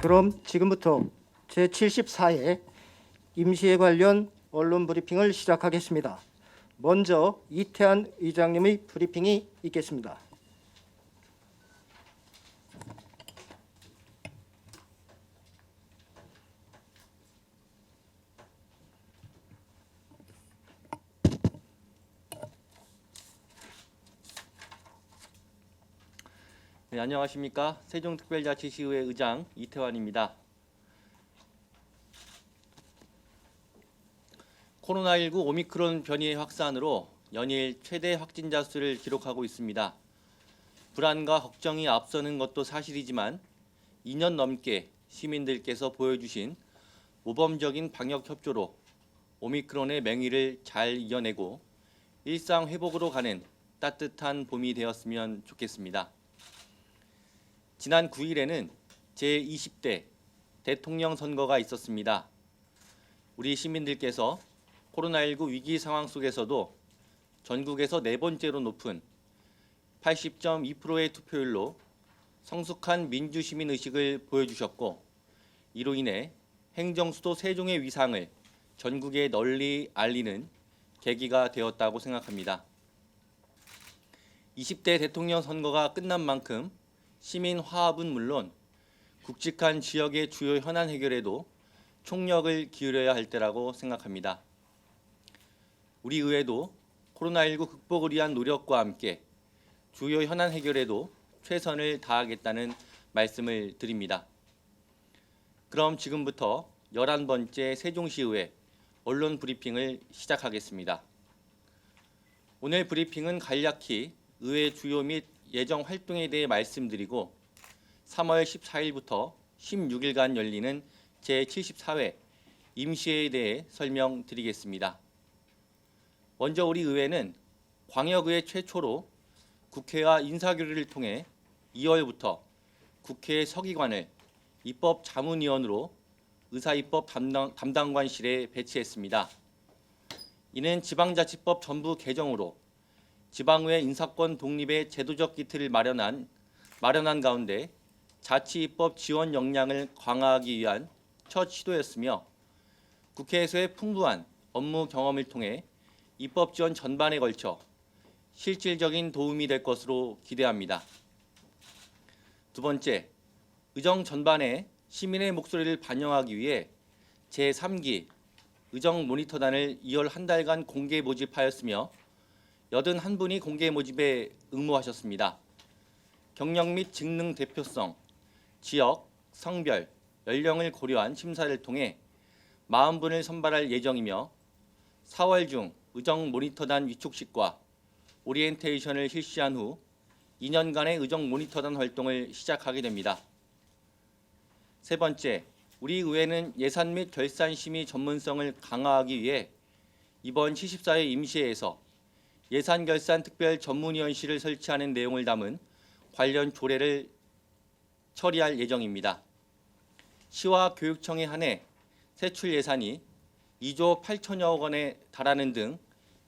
그럼 지금부터 제74회 임시회 관련 언론 브리핑을 시작하겠습니다. 먼저 이태한 의장님의 브리핑이 있겠습니다. 네, 안녕하십니까. 세종특별자치시의회 의장 이태환입니다. 코로나19 오미크론 변이의 확산으로 연일 최대 확진자 수를 기록하고 있습니다. 불안과 걱정이 앞서는 것도 사실이지만 2년 넘게 시민들께서 보여주신 모범적인 방역 협조로 오미크론의 맹위를 잘 이겨내고 일상 회복으로 가는 따뜻한 봄이 되었으면 좋겠습니다. 지난 9일에는 제20대 대통령 선거가 있었습니다. 우리 시민들께서 코로나19 위기 상황 속에서도 전국에서 네 번째로 높은 80.2%의 투표율로 성숙한 민주시민의식을 보여주셨고, 이로 인해 행정수도 세종의 위상을 전국에 널리 알리는 계기가 되었다고 생각합니다. 20대 대통령 선거가 끝난 만큼 시민 화합은 물론 굵직한 지역의 주요 현안 해결에도 총력을 기울여야 할 때라고 생각합니다. 우리 의회도 코로나19 극복을 위한 노력과 함께 주요 현안 해결에도 최선을 다하겠다는 말씀을 드립니다. 그럼 지금부터 11번째 세종시의회 언론 브리핑을 시작하겠습니다. 오늘 브리핑은 간략히 의회 주요 및 예정 활동에 대해 말씀드리고 3월 14일부터 16일간 열리는 제74회 임시회에 대해 설명드리겠습니다. 먼저 우리 의회는 광역의회 최초로 국회와 인사교류를 통해 2월부터 국회 서기관을 입법자문위원으로 의사입법 담당관실에 배치했습니다. 이는 지방자치법 전부 개정으로 지방의회 인사권 독립의 제도적 기틀을 마련한 가운데 자치입법 지원 역량을 강화하기 위한 첫 시도였으며, 국회에서의 풍부한 업무 경험을 통해 입법 지원 전반에 걸쳐 실질적인 도움이 될 것으로 기대합니다. 두 번째, 의정 전반에 시민의 목소리를 반영하기 위해 제3기 의정 모니터단을 2월 한 달간 공개 모집하였으며 81분이 공개 모집에 응모하셨습니다. 경력 및 직능 대표성, 지역, 성별, 연령을 고려한 심사를 통해 40분을 선발할 예정이며 4월 중 의정 모니터단 위촉식과 오리엔테이션을 실시한 후 2년간의 의정 모니터단 활동을 시작하게 됩니다. 세 번째, 우리 의회는 예산 및 결산 심의 전문성을 강화하기 위해 이번 74회 임시회에서 예산결산 특별 전문위원실을 설치하는 내용을 담은 관련 조례를 처리할 예정입니다. 시와 교육청에 한해 세출 예산이 2조 8천여억 원에 달하는 등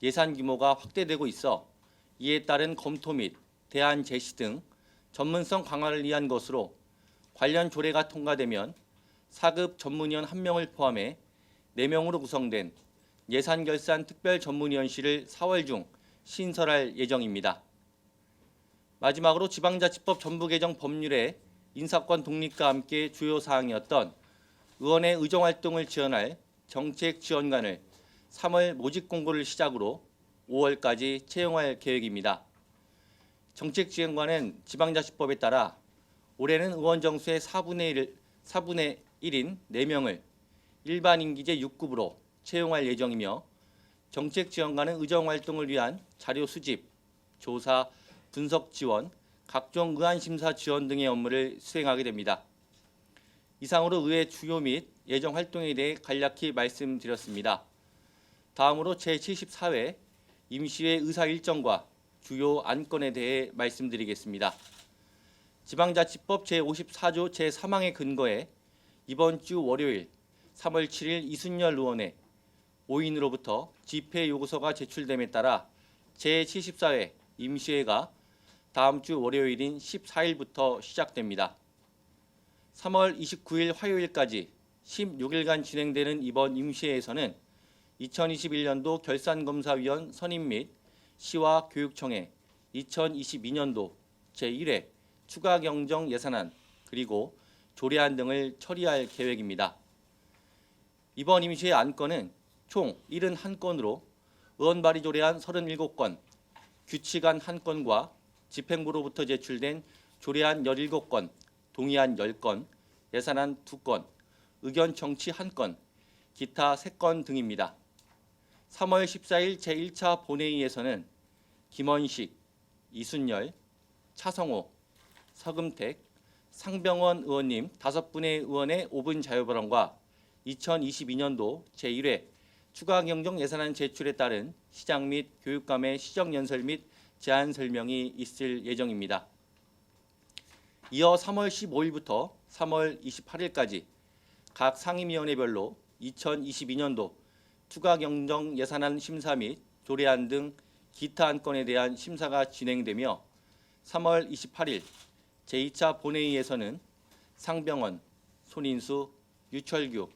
예산 규모가 확대되고 있어 이에 따른 검토 및 대안 제시 등 전문성 강화를 위한 것으로 관련 조례가 통과되면 4급 전문위원 1명을 포함해 4명으로 구성된 예산결산 특별 전문위원실을 4월 중 신설할 예정입니다. 마지막으로 지방자치법 전부 개정 법률의 인사권 독립과 함께 주요 사항이었던 의원의 의정활동을 지원할 정책지원관을 3월 모집 공고를 시작으로 5월까지 채용할 계획입니다. 정책지원관은 지방자치법에 따라 올해는 의원 정수의 4분의 1인 4명을 일반 임기제 6급으로 채용할 예정이며, 정책지원관은 의정활동을 위한 자료 수집, 조사, 분석 지원, 각종 의안심사 지원 등의 업무를 수행하게 됩니다. 이상으로 의회 주요 및 예정 활동에 대해 간략히 말씀드렸습니다. 다음으로 제74회 임시회 의사 일정과 주요 안건에 대해 말씀드리겠습니다. 지방자치법 제54조 제3항에 근거해 이번 주 월요일 3월 7일 이순열 의원의 5인으로부터 집회 요구서가 제출됨에 따라 제74회 임시회가 다음 주 월요일인 14일부터 시작됩니다. 3월 29일 화요일까지 16일간 진행되는 이번 임시회에서는 2021년도 결산검사위원 선임 및 시와 교육청의 2022년도 제1회 추가 경정 예산안 그리고 조례안 등을 처리할 계획입니다. 이번 임시회 안건은 총 71건으로 의원 발의 조례안 37건, 규칙안 1건과 집행부로부터 제출된 조례안 17건, 동의안 10건, 예산안 2건, 의견 청취 1건, 기타 3건 등입니다. 3월 14일 제1차 본회의에서는 김원식, 이순열, 차성호, 서금택, 상병원 의원님 5분의 의원의 5분 자유발언과 2022년도 제1회 추가 경정 예산안 제출에 따른 시장 및 교육감의 시정연설 및 제안 설명이 있을 예정입니다. 이어 3월 15일부터 3월 28일까지 각 상임위원회별로 2022년도 추가 경정 예산안 심사 및 조례안 등 기타 안건에 대한 심사가 진행되며 3월 28일 제2차 본회의에서는 상병원, 손인수, 유철규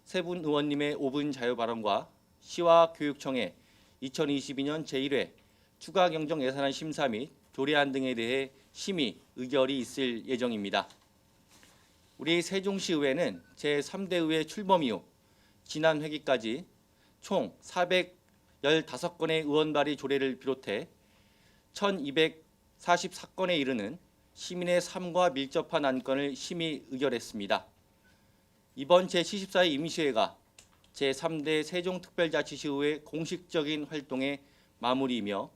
세 분 의원님의 5분 자유 발언과 시와 교육청의 2022년 제1회 추가 경정 예산안 심사 및 조례안 등에 대해 심의, 의결이 있을 예정입니다. 우리 세종시의회는 제3대 의회 출범 이후 지난 회기까지 총 415건의 의원 발의 조례를 비롯해 1244건에 이르는 시민의 삶과 밀접한 안건을 심의 의결했습니다. 이번 제74회 임시회가 제3대 세종특별자치시의회 공식적인 활동의 마무리이며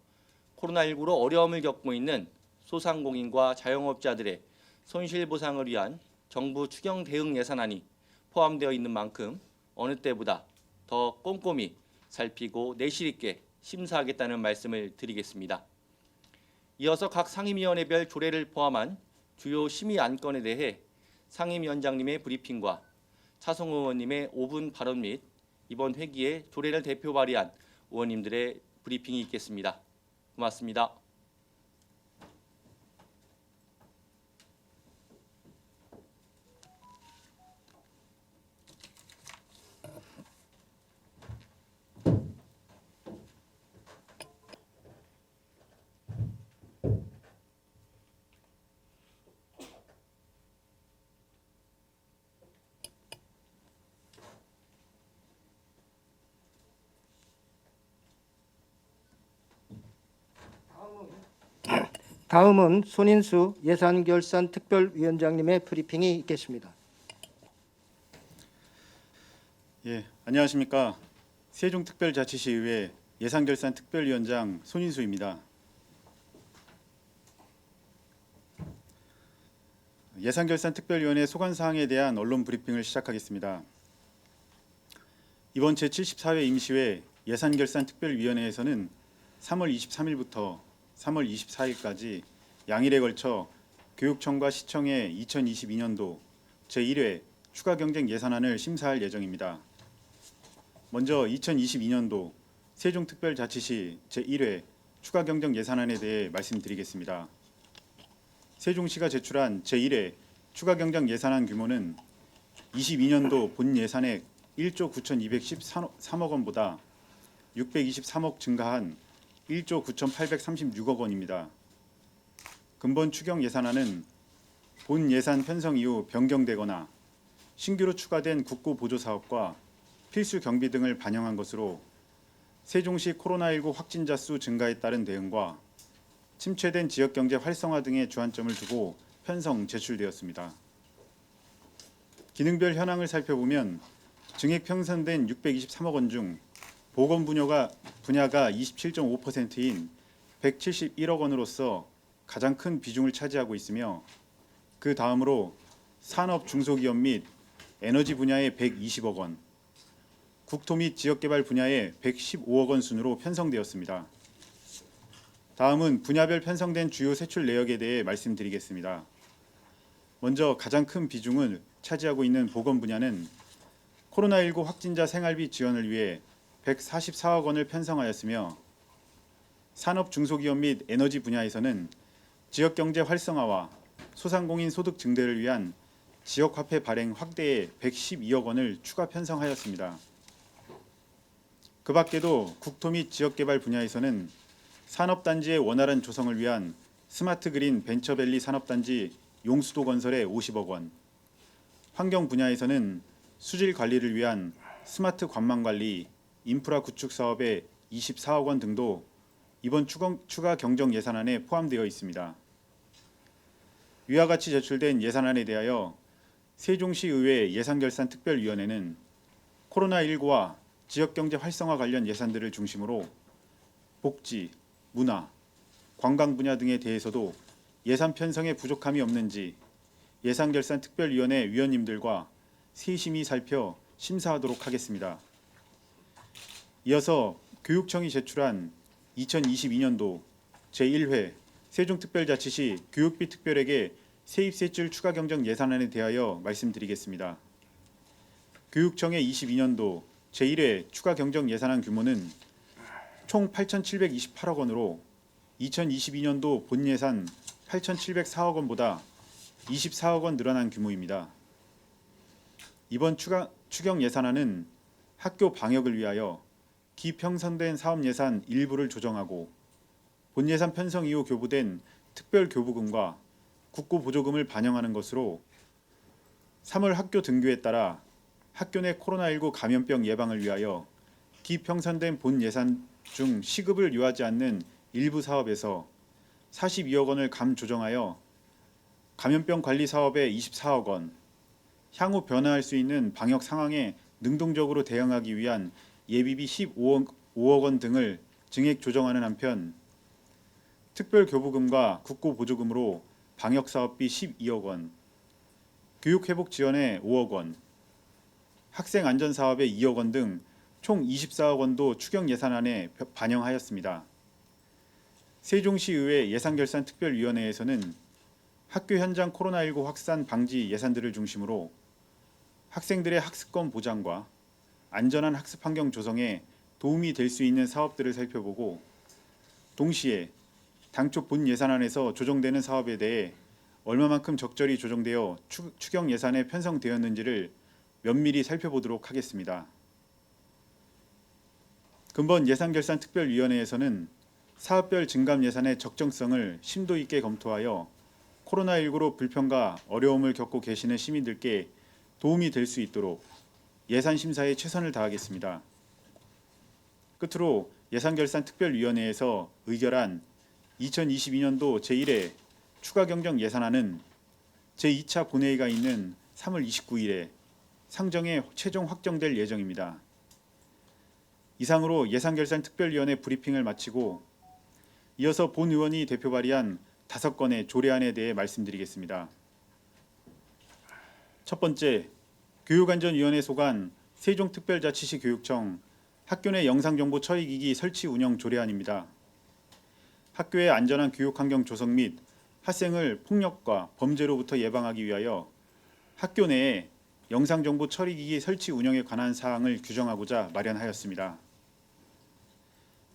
코로나19로 어려움을 겪고 있는 소상공인과 자영업자들의 손실보상을 위한 정부 추경 대응 예산안이 포함되어 있는 만큼 어느 때보다 더 꼼꼼히 살피고 내실 있게 심사하겠다는 말씀을 드리겠습니다. 이어서 각 상임위원회별 조례를 포함한 주요 심의 안건에 대해 상임위원장님의 브리핑과 차성호 의원님의 5분 발언 및 이번 회기에 조례를 대표 발의한 의원님들의 브리핑이 있겠습니다. 고맙습니다. 다음은 손인수 예산결산특별위원장님의 브리핑이 있겠습니다. 예, 안녕하십니까. 세종특별자치시의회 예산결산특별위원장 손인수입니다. 예산결산특별위원회 소관사항에 대한 언론 브리핑을 시작하겠습니다. 이번 제74회 임시회 예산결산특별위원회에서는 3월 23일부터 3월 24일까지 양일에 걸쳐 교육청과 시청의 2022년도 제1회 추가 경정 예산안을 심사할 예정입니다. 먼저 2022년도 세종특별자치시 제1회 추가 경정 예산안에 대해 말씀드리겠습니다. 세종시가 제출한 제1회 추가 경정 예산안 규모는 22년도 본 예산액 1조 9,213억 원보다 623억 증가한 1조 9,836억 원입니다. 근본 추경 예산안은 본 예산 편성 이후 변경되거나 신규로 추가된 국고 보조 사업과 필수 경비 등을 반영한 것으로 세종시 코로나19 확진자 수 증가에 따른 대응과 침체된 지역 경제 활성화 등에 주안점을 두고 편성 제출되었습니다. 기능별 현황을 살펴보면 증액 편성된 623억 원 중 보건 분야가 27.5%인 171억 원으로서 가장 큰 비중을 차지하고 있으며 그 다음으로 산업 중소기업 및 에너지 분야의 120억 원, 국토 및 지역개발 분야의 115억 원 순으로 편성되었습니다. 다음은 분야별 편성된 주요 세출 내역에 대해 말씀드리겠습니다. 먼저 가장 큰 비중을 차지하고 있는 보건 분야는 코로나19 확진자 생활비 지원을 위해 144억 원을 편성하였으며 산업 중소기업 및 에너지 분야에서는 지역경제 활성화와 소상공인 소득 증대를 위한 지역화폐 발행 확대에 112억 원을 추가 편성하였습니다. 그 밖에도 국토 및 지역개발 분야에서는 산업단지의 원활한 조성을 위한 스마트 그린 벤처밸리 산업단지 용수도 건설에 50억 원, 환경 분야에서는 수질 관리를 위한 스마트 관망 관리, 인프라 구축 사업에 24억 원 등도 이번 추가 경정 예산안에 포함되어 있습니다. 위와 같이 제출된 예산안에 대하여 세종시의회 예산결산특별위원회는 코로나19와 지역경제 활성화 관련 예산들을 중심으로 복지, 문화, 관광 분야 등에 대해서도 예산 편성에 부족함이 없는지 예산결산특별위원회 위원님들과 세심히 살펴 심사하도록 하겠습니다. 이어서 교육청이 제출한 2022년도 제1회 세종특별자치시 교육비 특별액의 세입세출 추가 경정 예산안에 대하여 말씀드리겠습니다. 교육청의 22년도 제1회 추가 경정 예산안 규모는 총 8,728억 원으로 2022년도 본 예산 8,704억 원보다 24억 원 늘어난 규모입니다. 이번 추경 예산안은 학교 방역을 위하여 기평선된 사업 예산 일부를 조정하고 본 예산 편성 이후 교부된 특별교부금과 국고보조금을 반영하는 것으로 3월 학교 등교에 따라 학교 내 코로나19 감염병 예방을 위하여 기평선된 본 예산 중 시급을 요하지 않는 일부 사업에서 42억 원을 감조정하여 감염병 관리 사업에 24억 원, 향후 변화할 수 있는 방역 상황에 능동적으로 대응하기 위한 예비비 15억 원 등을 증액 조정하는 한편 특별교부금과 국고보조금으로 방역사업비 12억 원, 교육회복 지원에 5억 원, 학생안전사업에 2억 원 등 총 24억 원도 추경 예산안에 반영하였습니다. 세종시의회 예산결산특별위원회에서는 학교 현장 코로나19 확산 방지 예산들을 중심으로 학생들의 학습권 보장과 안전한 학습 환경 조성에 도움이 될 수 있는 사업들을 살펴보고 동시에 당초 본 예산안에서 조정되는 사업에 대해 얼마만큼 적절히 조정되어 추경 예산에 편성되었는지를 면밀히 살펴보도록 하겠습니다. 근본 예산결산특별위원회에서는 사업별 증감 예산의 적정성을 심도 있게 검토하여 코로나19로 불편과 어려움을 겪고 계시는 시민들께 도움이 될 수 있도록 예산 심사에 최선을 다하겠습니다. 끝으로 예산결산특별위원회에서 의결한 2022년도 제1회 추가 경정 예산안은 제2차 본회의가 있는 3월 29일에 상정에 최종 확정될 예정입니다. 이상으로 예산결산특별위원회 브리핑을 마치고 이어서 본 의원이 대표 발의한 5건의 조례안에 대해 말씀드리겠습니다. 첫 번째, 교육안전위원회 소관 세종특별자치시 교육청 학교 내 영상정보 처리기기 설치 운영 조례안입니다. 학교의 안전한 교육환경 조성 및 학생을 폭력과 범죄로부터 예방하기 위하여 학교 내에 영상정보 처리기기 설치 운영에 관한 사항을 규정하고자 마련하였습니다.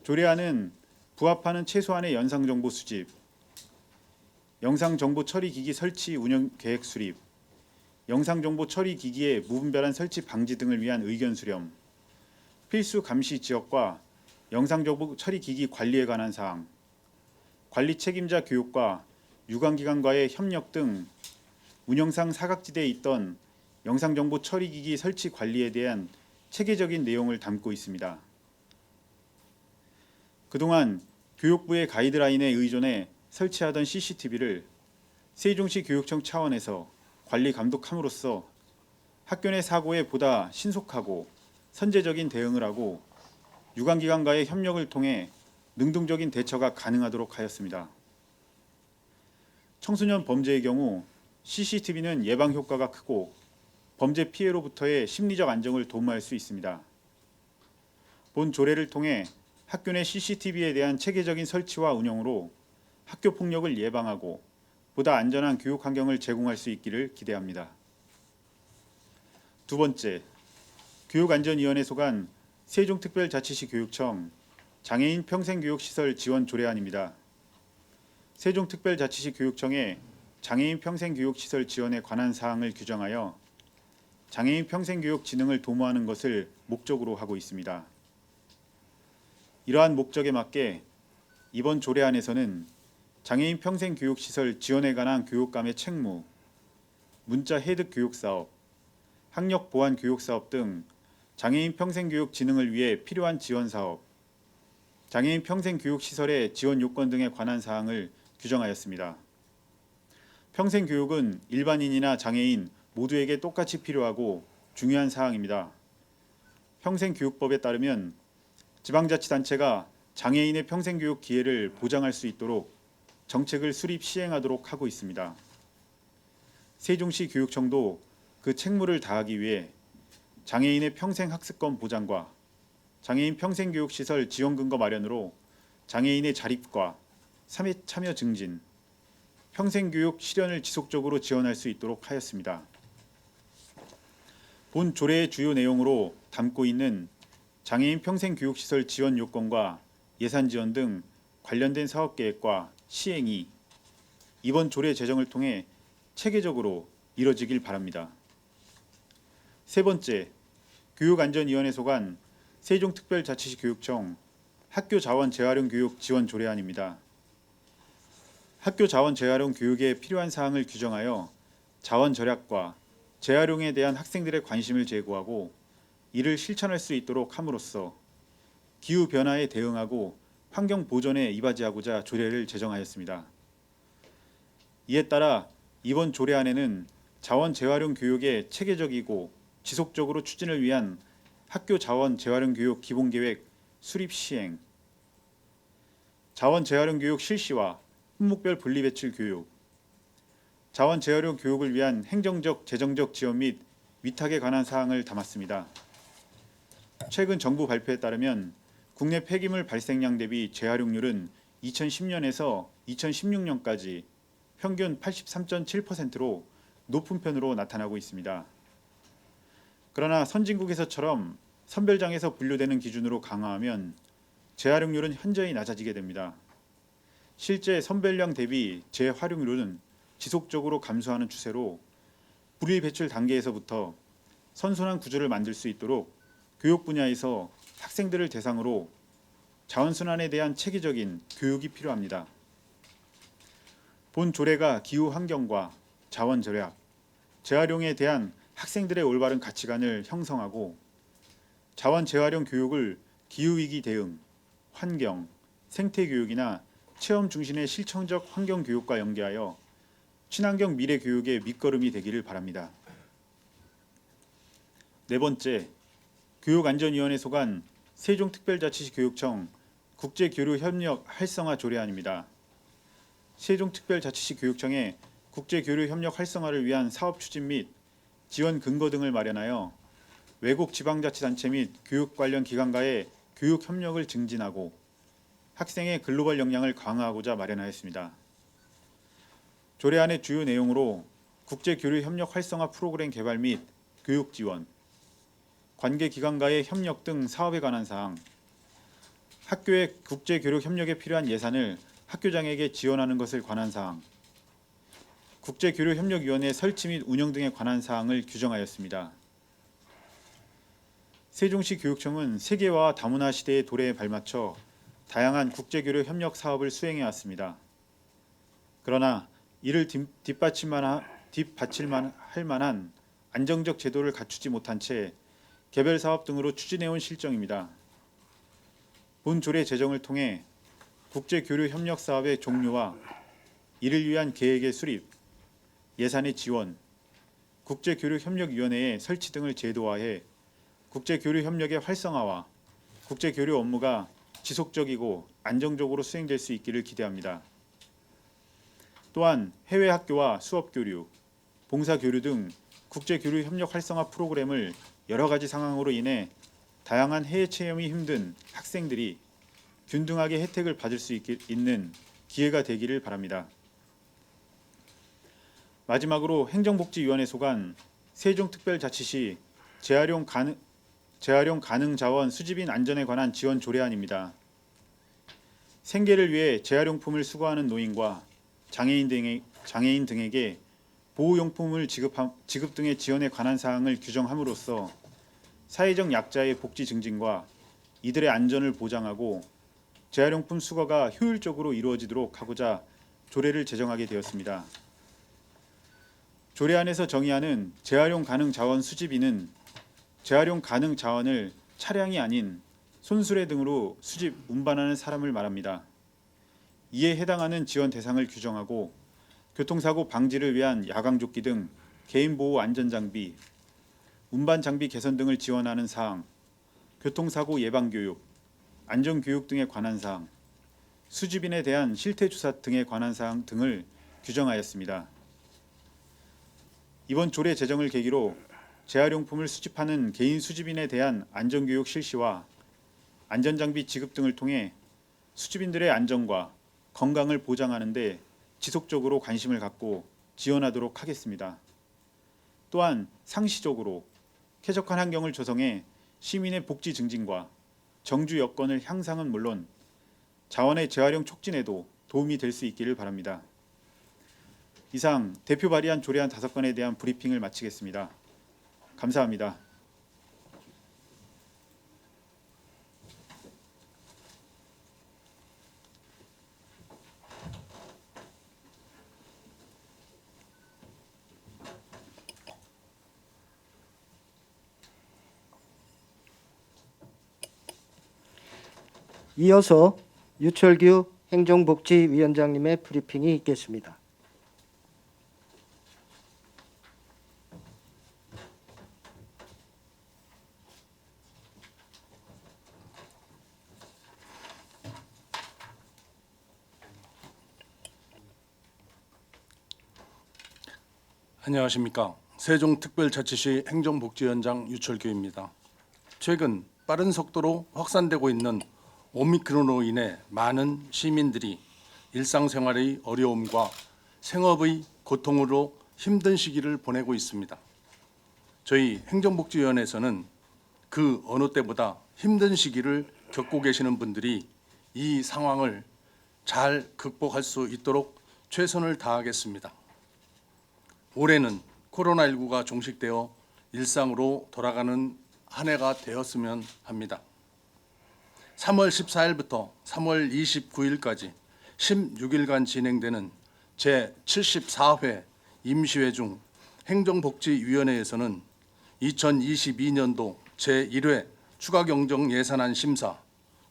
조례안은 부합하는 최소한의 영상정보 수집, 영상정보 처리기기 설치 운영 계획 수립, 영상정보 처리기기의 무분별한 설치 방지 등을 위한 의견 수렴, 필수 감시 지역과 영상정보 처리기기 관리에 관한 사항, 관리 책임자 교육과 유관기관과의 협력 등 운영상 사각지대에 있던 영상정보 처리기기 설치 관리에 대한 체계적인 내용을 담고 있습니다. 그동안 교육부의 가이드라인에 의존해 설치하던 CCTV를 세종시 교육청 차원에서 관리 감독함으로써 학교 내 사고에 보다 신속하고 선제적인 대응을 하고 유관기관과의 협력을 통해 능동적인 대처가 가능하도록 하였습니다. 청소년 범죄의 경우 CCTV는 예방 효과가 크고 범죄 피해로부터의 심리적 안정을 도모할 수 있습니다. 본 조례를 통해 학교 내 CCTV에 대한 체계적인 설치와 운영으로 학교 폭력을 예방하고 보다 안전한 교육 환경을 제공할 수 있기를 기대합니다. 두 번째, 교육안전위원회 소관 세종특별자치시 교육청 장애인 평생교육시설 지원 조례안입니다. 세종특별자치시 교육청에 장애인 평생교육시설 지원에 관한 사항을 규정하여 장애인 평생교육 진흥을 도모하는 것을 목적으로 하고 있습니다. 이러한 목적에 맞게 이번 조례안에서는 장애인 평생교육시설 지원에 관한 교육감의 책무, 문자 해득 교육사업, 학력 보완 교육사업 등 장애인 평생교육 진흥을 위해 필요한 지원사업, 장애인 평생교육시설의 지원 요건 등에 관한 사항을 규정하였습니다. 평생교육은 일반인이나 장애인 모두에게 똑같이 필요하고 중요한 사항입니다. 평생교육법에 따르면 지방자치단체가 장애인의 평생교육 기회를 보장할 수 있도록 정책을 수립 시행하도록 하고 있습니다. 세종시 교육청도 그 책무를 다하기 위해 장애인의 평생학습권 보장과 장애인 평생교육시설 지원근거 마련으로 장애인의 자립과 사회 참여 증진, 평생교육 실현을 지속적으로 지원할 수 있도록 하였습니다. 본 조례의 주요 내용으로 담고 있는 장애인 평생교육시설 지원 요건과 예산 지원 등 관련된 사업계획과 시행이 이번 조례 제정을 통해 체계적으로 이뤄지길 바랍니다. 세 번째, 교육안전위원회 소관 세종특별자치시 교육청 학교 자원 재활용 교육 지원 조례안입니다. 학교 자원 재활용 교육에 필요한 사항을 규정하여 자원 절약과 재활용에 대한 학생들의 관심을 제고하고 이를 실천할 수 있도록 함으로써 기후 변화에 대응하고 환경 보존에 이바지하고자 조례를 제정하였습니다. 이에 따라 이번 조례안에는 자원 재활용 교육의 체계적이고 지속적으로 추진을 위한 학교 자원 재활용 교육 기본계획 수립 시행, 자원 재활용 교육 실시와 품목별 분리배출 교육, 자원 재활용 교육을 위한 행정적, 재정적 지원 및 위탁에 관한 사항을 담았습니다. 최근 정부 발표에 따르면 국내 폐기물 발생량 대비 재활용률은 2010년에서 2016년까지 평균 83.7%로 높은 편으로 나타나고 있습니다. 그러나 선진국에서처럼 선별장에서 분류되는 기준으로 강화하면 재활용률은 현저히 낮아지게 됩니다. 실제 선별량 대비 재활용률은 지속적으로 감소하는 추세로 분리배출 단계에서부터 선순환 구조를 만들 수 있도록 교육 분야에서 학생들을 대상으로 자원순환에 대한 체계적인 교육이 필요합니다. 본 조례가 기후 환경과 자원 절약, 재활용에 대한 학생들의 올바른 가치관을 형성하고 자원 재활용 교육을 기후위기 대응, 환경, 생태교육이나 체험 중심의 실천적 환경교육과 연계하여 친환경 미래 교육의 밑거름이 되기를 바랍니다. 네 번째, 교육안전위원회 소관 세종특별자치시 교육청 국제교류협력 활성화 조례안입니다. 세종특별자치시 교육청에 국제교류협력 활성화를 위한 사업 추진 및 지원 근거 등을 마련하여 외국 지방자치단체 및 교육 관련 기관과의 교육 협력을 증진하고 학생의 글로벌 역량을 강화하고자 마련하였습니다. 조례안의 주요 내용으로 국제교류협력 활성화 프로그램 개발 및 교육 지원, 관계기관과의 협력 등 사업에 관한 사항, 학교의 국제교류협력에 필요한 예산을 학교장에게 지원하는 것을 관한 사항, 국제교류협력위원회 설치 및 운영 등에 관한 사항을 규정하였습니다. 세종시 교육청은 세계화 다문화 시대의 도래에 발맞춰 다양한 국제교류협력 사업을 수행해 왔습니다. 그러나 이를 뒷받침할 만한 안정적 제도를 갖추지 못한 채 개별 사업 등으로 추진해온 실정입니다. 본 조례 제정을 통해 국제교류협력 사업의 종료와 이를 위한 계획의 수립, 예산의 지원, 국제교류협력위원회의 설치 등을 제도화해 국제교류협력의 활성화와 국제교류 업무가 지속적이고 안정적으로 수행될 수 있기를 기대합니다. 또한 해외 학교와 수업교류, 봉사교류 등 국제교류협력 활성화 프로그램을 여러 가지 상황으로 인해 다양한 해외 체험이 힘든 학생들이 균등하게 혜택을 받을 수 있는 기회가 되기를 바랍니다. 마지막으로 행정복지위원회 소관 세종특별자치시 재활용 가능 자원 수집인 안전에 관한 지원 조례안입니다. 생계를 위해 재활용품을 수거하는 노인과 장애인 장애인 등에게 보호용품을 지급 등의 지원에 관한 사항을 규정함으로써 사회적 약자의 복지 증진과 이들의 안전을 보장하고 재활용품 수거가 효율적으로 이루어지도록 하고자 조례를 제정하게 되었습니다. 조례 안에서 정의하는 재활용 가능 자원 수집인은 재활용 가능 자원을 차량이 아닌 손수레 등으로 수집, 운반하는 사람을 말합니다. 이에 해당하는 지원 대상을 규정하고 교통사고 방지를 위한 야광조끼 등 개인보호 안전장비, 운반장비 개선 등을 지원하는 사항, 교통사고 예방교육, 안전교육 등에 관한 사항, 수집인에 대한 실태조사 등에 관한 사항 등을 규정하였습니다. 이번 조례 제정을 계기로 재활용품을 수집하는 개인 수집인에 대한 안전교육 실시와 안전장비 지급 등을 통해 수집인들의 안전과 건강을 보장하는 데 지속적으로 관심을 갖고 지원하도록 하겠습니다. 또한 상시적으로 쾌적한 환경을 조성해 시민의 복지 증진과 정주 여건을 향상은 물론 자원의 재활용 촉진에도 도움이 될 수 있기를 바랍니다. 이상 대표 발의한 조례안 5건에 대한 브리핑을 마치겠습니다. 감사합니다. 이어서 유철규 행정복지위원장님의 브리핑이 있겠습니다. 안녕하십니까. 세종특별자치시 행정복지위원장 유철규입니다. 최근 빠른 속도로 확산되고 있는 오미크론으로 인해 많은 시민들이 일상생활의 어려움과 생업의 고통으로 힘든 시기를 보내고 있습니다. 저희 행정복지위원회에서는 그 어느 때보다 힘든 시기를 겪고 계시는 분들이 이 상황을 잘 극복할 수 있도록 최선을 다하겠습니다. 올해는 코로나19가 종식되어 일상으로 돌아가는 한 해가 되었으면 합니다. 3월 14일부터 3월 29일까지 16일간 진행되는 제74회 임시회 중 행정복지위원회에서는 2022년도 제1회 추가경정예산안 심사,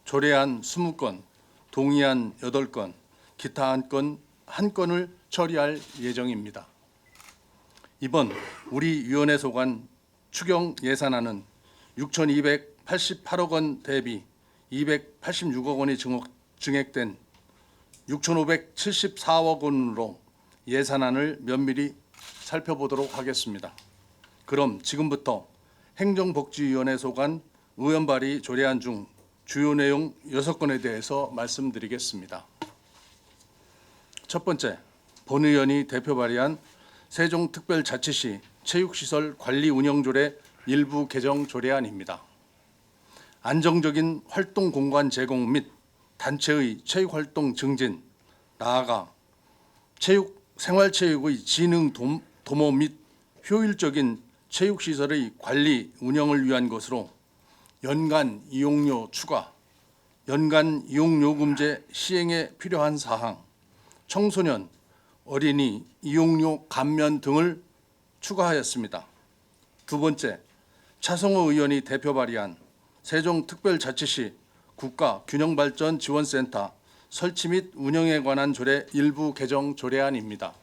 조례안 20건, 동의안 8건, 기타 안건 1건을 처리할 예정입니다. 이번 우리 위원회 소관 추경 예산안은 6,288억 원 대비 286억 원이 증액된 6,574억 원으로 예산안을 면밀히 살펴보도록 하겠습니다. 그럼 지금부터 행정복지위원회 소관 의원 발의 조례안 중 주요 내용 6건에 대해서 말씀드리겠습니다. 첫 번째, 본 의원이 대표 발의한 세종특별자치시 체육시설 관리운영조례 일부 개정 조례안입니다. 안정적인 활동 공간 제공 및 단체의 체육활동 증진, 나아가 생활체육의 지능 도모 및 효율적인 체육시설의 관리 운영을 위한 것으로 연간 이용료 추가, 연간 이용요금제 시행에 필요한 사항, 청소년, 어린이 이용료 감면 등을 추가하였습니다. 두 번째, 차성호 의원이 대표 발의한 세종특별자치시 국가균형발전지원센터 설치 및 운영에 관한 조례 일부 개정 조례안입니다.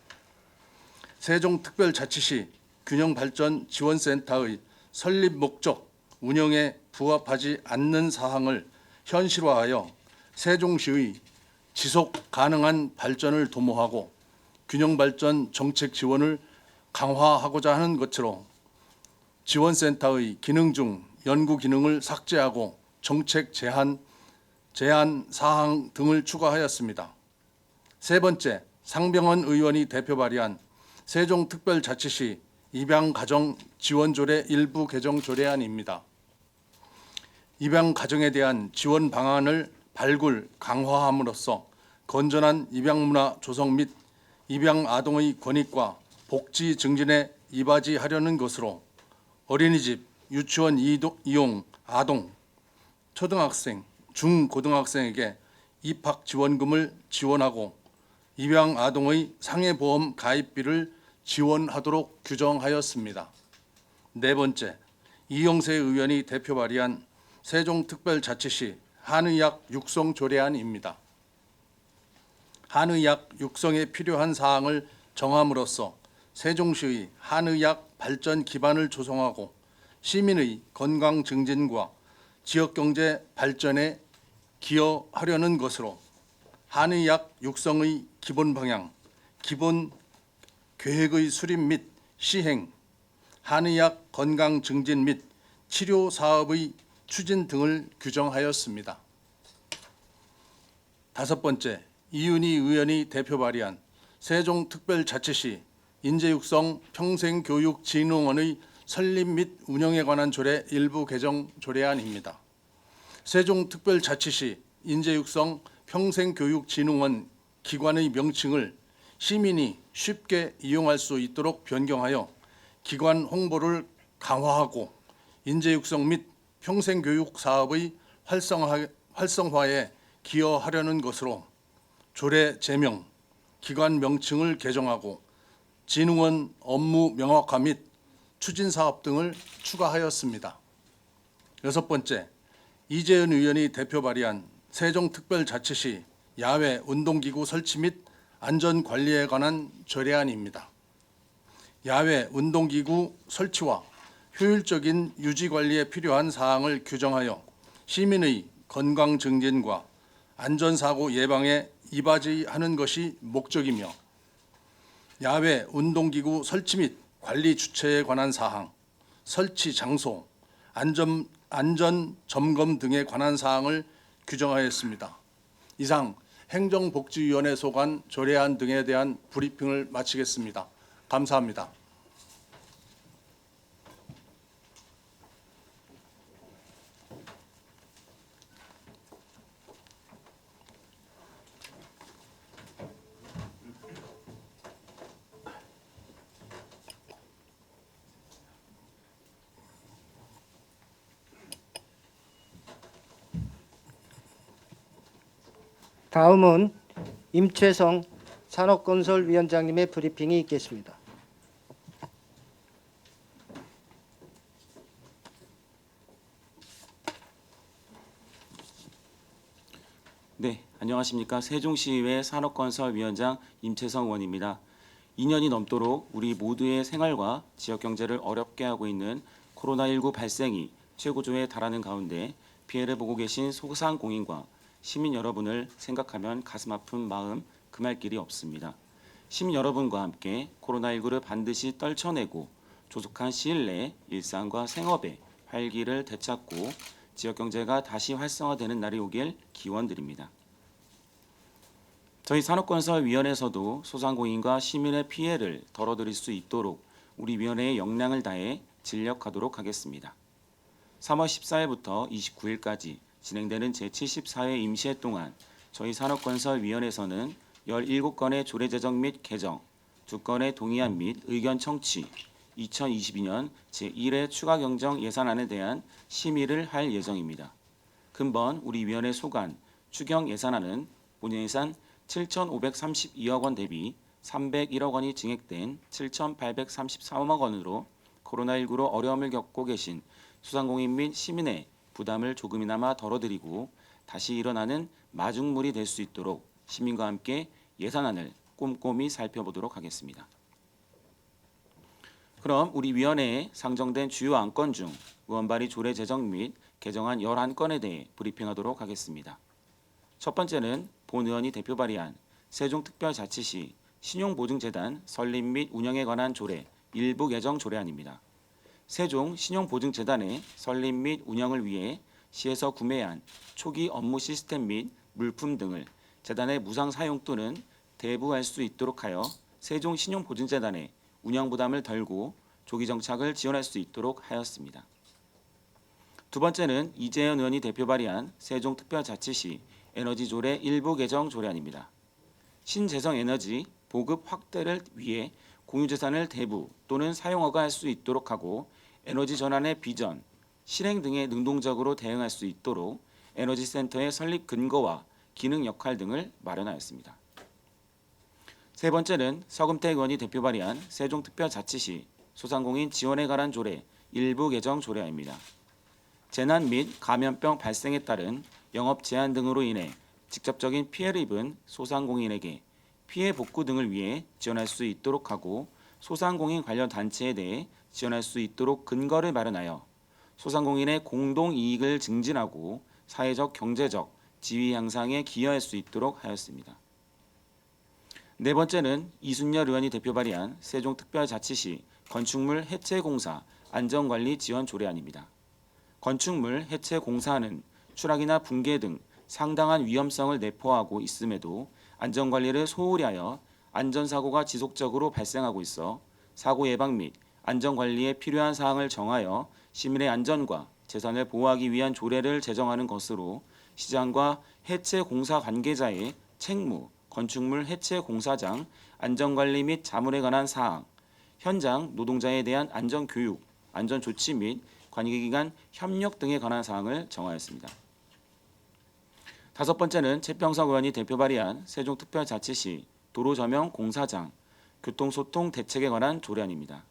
세종특별자치시 균형발전지원센터의 설립 목적, 운영에 부합하지 않는 사항을 현실화하여 세종시의 지속 가능한 발전을 도모하고 균형발전 정책 지원을 강화하고자 하는 것으로 지원센터의 기능 중 연구 기능을 삭제하고 정책 제한 사항 등을 추가하였습니다. 세 번째, 상병헌 의원이 대표 발의한 세종특별자치시 입양가정지원조례 일부 개정 조례안입니다. 입양가정에 대한 지원 방안을 발굴, 강화함으로써 건전한 입양문화 조성 및 입양 아동의 권익과 복지 증진에 이바지하려는 것으로 어린이집, 유치원 이용 아동, 초등학생, 중고등학생에게 입학 지원금을 지원하고 입양 아동의 상해보험 가입비를 지원하도록 규정하였습니다. 네 번째, 이영세 의원이 대표 발의한 세종특별자치시 한의학 육성 조례안입니다. 한의학 육성에 필요한 사항을 정함으로써 세종시의 한의학 발전 기반을 조성하고 시민의 건강 증진과 지역경제 발전에 기여하려는 것으로 한의학 육성의 기본 방향, 기본 계획의 수립 및 시행, 한의학 건강 증진 및 치료 사업의 추진 등을 규정하였습니다. 다섯 번째, 이윤희 의원이 대표 발의한 세종특별자치시 인재육성 평생교육진흥원의 설립 및 운영에 관한 조례 일부 개정 조례안입니다. 세종특별자치시 인재육성 평생교육진흥원 기관의 명칭을 시민이 쉽게 이용할 수 있도록 변경하여 기관 홍보를 강화하고 인재육성 및 평생교육 사업의 활성화에 기여하려는 것으로 조례 제명, 기관 명칭을 개정하고 진흥원 업무 명확화 및 추진 사업 등을 추가하였습니다. 여섯 번째, 이재현 의원이 대표 발의한 세종특별자치시 야외 운동기구 설치 및 안전 관리에 관한 조례안입니다. 야외 운동기구 설치와 효율적인 유지 관리에 필요한 사항을 규정하여 시민의 건강 증진과 안전사고 예방에 이바지하는 것이 목적이며 야외 운동기구 설치 및 관리 주체에 관한 사항, 설치 장소, 안전 점검 등에 관한 사항을 규정하였습니다. 이상 행정복지위원회 소관 조례안 등에 대한 브리핑을 마치겠습니다. 감사합니다. 다음은 임채성 산업건설위원장님의 브리핑이 있겠습니다. 네, 안녕하십니까. 세종시의회 산업건설위원장 임채성 의원입니다. 2년이 넘도록 우리 모두의 생활과 지역경제를 어렵게 하고 있는 코로나19 발생이 최고조에 달하는 가운데 피해를 보고 계신 소상공인과 시민 여러분을 생각하면 가슴 아픈 마음 금할 길이 없습니다. 시민 여러분과 함께 코로나19를 반드시 떨쳐내고 조속한 시일 내에 일상과 생업의 활기를 되찾고 지역경제가 다시 활성화되는 날이 오길 기원드립니다. 저희 산업건설위원회에서도 소상공인과 시민의 피해를 덜어드릴 수 있도록 우리 위원회의 역량을 다해 진력하도록 하겠습니다. 3월 14일부터 29일까지 진행되는 제74회 임시회 동안 저희 산업건설위원회에서는 17건의 조례 제정 및 개정, 2건의 동의안 및 의견 청취, 2022년 제1회 추가 경정 예산안에 대한 심의를 할 예정입니다. 금번 우리 위원회 소관 추경 예산안은 본연 예산 7,532억 원 대비 301억 원이 증액된 7,833억 원으로 코로나19로 어려움을 겪고 계신 소상공인 및 시민의 부담을 조금이나마 덜어드리고 다시 일어나는 마중물이 될 수 있도록 시민과 함께 예산안을 꼼꼼히 살펴보도록 하겠습니다. 그럼 우리 위원회에 상정된 주요 안건 중 의원 발의 조례 제정 및 개정안 11건에 대해 브리핑하도록 하겠습니다. 첫 번째는 본 의원이 대표 발의한 세종특별자치시 신용보증재단 설립 및 운영에 관한 조례 일부 개정 조례안입니다. 세종 신용보증재단의 설립 및 운영을 위해 시에서 구매한 초기 업무 시스템 및 물품 등을 재단의 무상 사용 또는 대부할 수 있도록 하여 세종 신용보증재단의 운영 부담을 덜고 조기 정착을 지원할 수 있도록 하였습니다. 두 번째는 이재현 의원이 대표 발의한 세종특별자치시 에너지조례 일부 개정 조례안입니다. 신재생에너지 보급 확대를 위해 공유재산을 대부 또는 사용허가할 수 있도록 하고 에너지 전환의 비전, 실행 등에 능동적으로 대응할 수 있도록 에너지센터의 설립 근거와 기능 역할 등을 마련하였습니다. 세 번째는 서금태 의원이 대표 발의한 세종특별자치시 소상공인 지원에 관한 조례 일부 개정 조례안입니다. 재난 및 감염병 발생에 따른 영업 제한 등으로 인해 직접적인 피해를 입은 소상공인에게 피해 복구 등을 위해 지원할 수 있도록 하고 소상공인 관련 단체에 대해 지원할 수 있도록 근거를 마련하여 소상공인의 공동 이익을 증진하고 사회적 경제적 지위 향상에 기여할 수 있도록 하였습니다. 네 번째는 이순열 의원이 대표 발의한 세종특별자치시 건축물 해체공사 안전관리 지원 조례안입니다. 건축물 해체공사는 추락이나 붕괴 등 상당한 위험성을 내포하고 있음에도 안전관리를 소홀히 하여 안전사고가 지속적으로 발생하고 있어 사고 예방 및 안전관리에 필요한 사항을 정하여 시민의 안전과 재산을 보호하기 위한 조례를 제정하는 것으로 시장과 해체공사 관계자의 책무, 건축물 해체공사장 안전관리 및 자물에 관한 사항, 현장 노동자에 대한 안전교육, 안전조치 및 관계기관 협력 등에 관한 사항을 정하였습니다. 다섯 번째는 최병석 의원이 대표 발의한 세종특별자치시 도로점용 공사장 교통소통 대책에 관한 조례안입니다.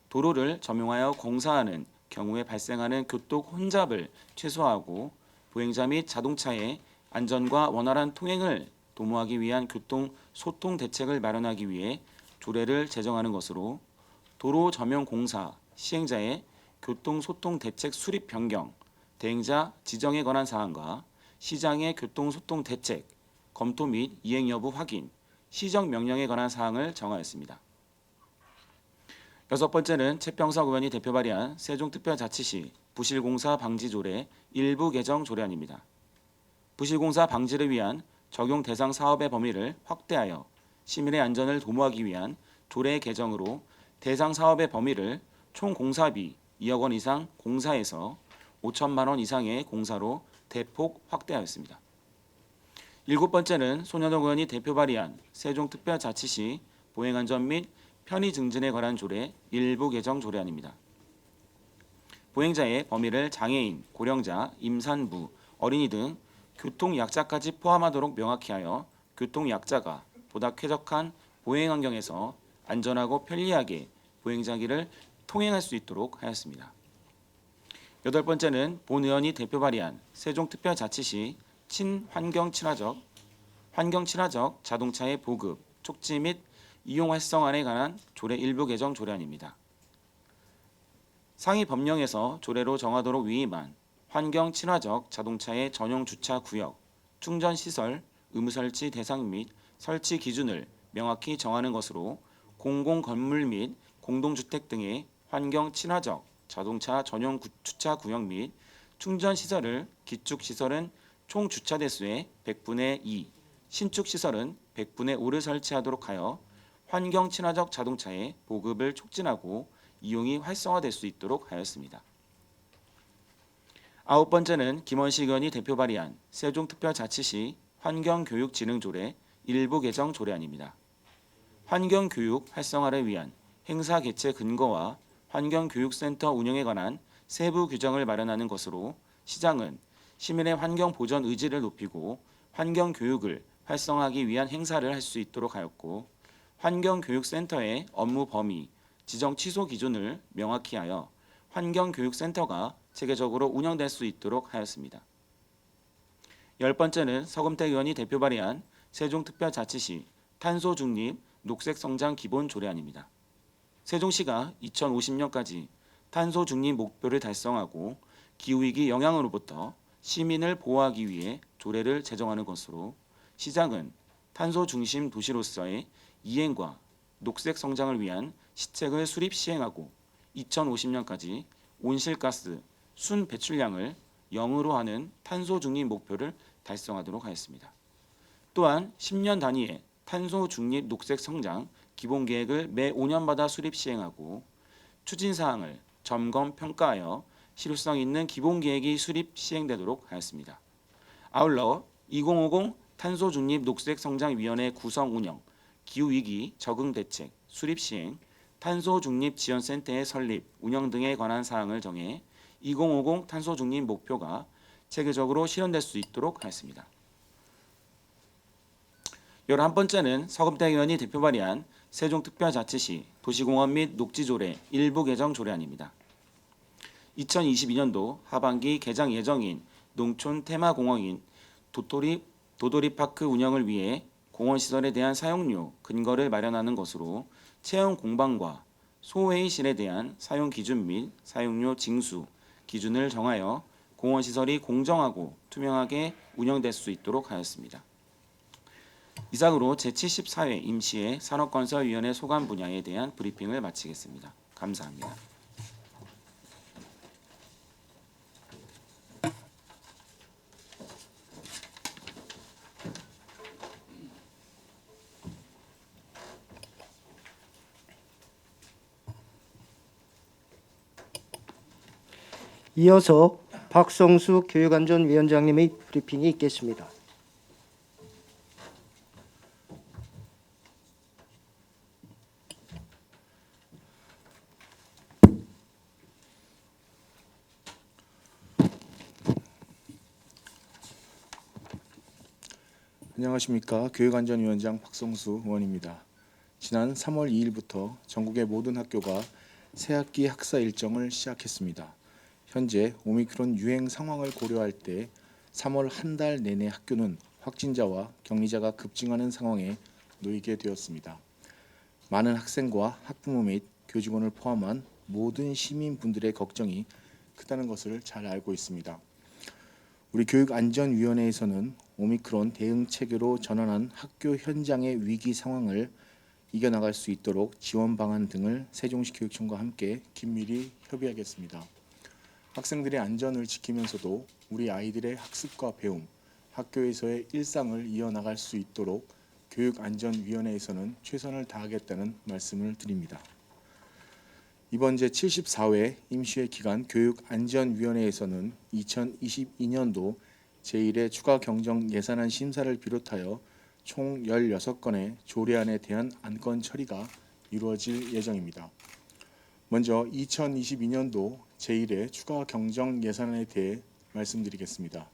도로를 점용하여 공사하는 경우에 발생하는 교통 혼잡을 최소화하고 보행자 및 자동차의 안전과 원활한 통행을 도모하기 위한 교통소통 대책을 마련하기 위해 조례를 제정하는 것으로 도로 점용 공사 시행자의 교통소통 대책 수립 변경, 대행자 지정에 관한 사항과 시장의 교통소통 대책, 검토 및 이행 여부 확인, 시정 명령에 관한 사항을 정하였습니다. 여섯 번째는 최병석 의원이 대표 발의한 세종특별자치시 부실공사 방지조례 일부 개정 조례안입니다. 부실공사 방지를 위한 적용 대상 사업의 범위를 확대하여 시민의 안전을 도모하기 위한 조례 개정으로 대상 사업의 범위를 총 공사비 2억 원 이상 공사에서 5천만 원 이상의 공사로 대폭 확대하였습니다. 일곱 번째는 손현옥 의원이 대표 발의한 세종특별자치시 보행안전 및 편의 증진에 관한 조례 일부 개정 조례안입니다. 보행자의 범위를 장애인, 고령자, 임산부, 어린이 등 교통약자까지 포함하도록 명확히 하여 교통약자가 보다 쾌적한 보행 환경에서 안전하고 편리하게 보행자길을 통행할 수 있도록 하였습니다. 여덟 번째는 본 의원이 대표 발의한 세종특별자치시 환경 친화적 자동차의 보급, 촉지 및 이용 활성화에 관한 조례 일부 개정 조례안입니다. 상위 법령에서 조례로 정하도록 위임한 환경 친화적 자동차의 전용 주차 구역, 충전 시설, 의무 설치 대상 및 설치 기준을 명확히 정하는 것으로 공공 건물 및 공동주택 등의 환경 친화적 자동차 전용 주차 구역 및 충전 시설을 기축 시설은 총 주차 대수의 100분의 2, 신축 시설은 100분의 5를 설치하도록 하여 환경 친화적 자동차의 보급을 촉진하고 이용이 활성화될 수 있도록 하였습니다. 아홉 번째는 김원식 의원이 대표 발의한 세종특별자치시 환경교육진흥조례 일부 개정 조례안입니다. 환경교육 활성화를 위한 행사 개최 근거와 환경교육센터 운영에 관한 세부 규정을 마련하는 것으로 시장은 시민의 환경 보전 의지를 높이고 환경교육을 활성화하기 위한 행사를 할 수 있도록 하였고 환경교육센터의 업무 범위, 지정 취소 기준을 명확히 하여 환경교육센터가 체계적으로 운영될 수 있도록 하였습니다. 열 번째는 서금태 의원이 대표 발의한 세종특별자치시 탄소중립 녹색성장 기본 조례안입니다. 세종시가 2050년까지 탄소중립 목표를 달성하고 기후위기 영향으로부터 시민을 보호하기 위해 조례를 제정하는 것으로 시장은 탄소중심 도시로서의 이행과 녹색성장을 위한 시책을 수립 시행하고 2050년까지 온실가스 순 배출량을 0으로 하는 탄소중립 목표를 달성하도록 하였습니다. 또한 10년 단위의 탄소중립 녹색성장 기본계획을 매 5년마다 수립 시행하고 추진사항을 점검 평가하여 실효성 있는 기본계획이 수립 시행되도록 하였습니다. 아울러 2050 탄소중립 녹색성장위원회 구성 운영, 기후위기 적응 대책, 수립 시행, 탄소 중립 지원센터의 설립, 운영 등에 관한 사항을 정해 2050 탄소 중립 목표가 체계적으로 실현될 수 있도록 하였습니다. 11번째는 서금태 의원이 대표 발의한 세종특별자치시 도시공원 및 녹지조례 일부 개정 조례안입니다. 2022년도 하반기 개장 예정인 농촌 테마공원인 도토리파크 운영을 위해 공원시설에 대한 사용료 근거를 마련하는 것으로 체험 공방과 소회의실에 대한 사용 기준 및 사용료 징수 기준을 정하여 공원시설이 공정하고 투명하게 운영될 수 있도록 하였습니다. 이상으로 제74회 임시회 산업건설위원회 소관 분야에 대한 브리핑을 마치겠습니다. 감사합니다. 이어서 박성수 교육안전위원장님의 브리핑이 있겠습니다. 안녕하십니까. 교육안전위원장 박성수 의원입니다. 지난 3월 2일부터 전국의 모든 학교가 새학기 학사 일정을 시작했습니다. 현재 오미크론 유행 상황을 고려할 때 3월 한 달 내내 학교는 확진자와 격리자가 급증하는 상황에 놓이게 되었습니다. 많은 학생과 학부모 및 교직원을 포함한 모든 시민분들의 걱정이 크다는 것을 잘 알고 있습니다. 우리 교육안전위원회에서는 오미크론 대응 체계로 전환한 학교 현장의 위기 상황을 이겨나갈 수 있도록 지원 방안 등을 세종시 교육청과 함께 긴밀히 협의하겠습니다. 학생들의 안전을 지키면서도 우리 아이들의 학습과 배움, 학교에서의 일상을 이어나갈 수 있도록 교육안전위원회에서는 최선을 다하겠다는 말씀을 드립니다. 이번 제74회 임시회 기간 교육안전위원회에서는 2022년도 제1회 추가 경정 예산안 심사를 비롯하여 총 16건의 조례안에 대한 안건 처리가 이루어질 예정입니다. 먼저 2022년도 제1회 추가 경정 예산안에 대해 말씀드리겠습니다.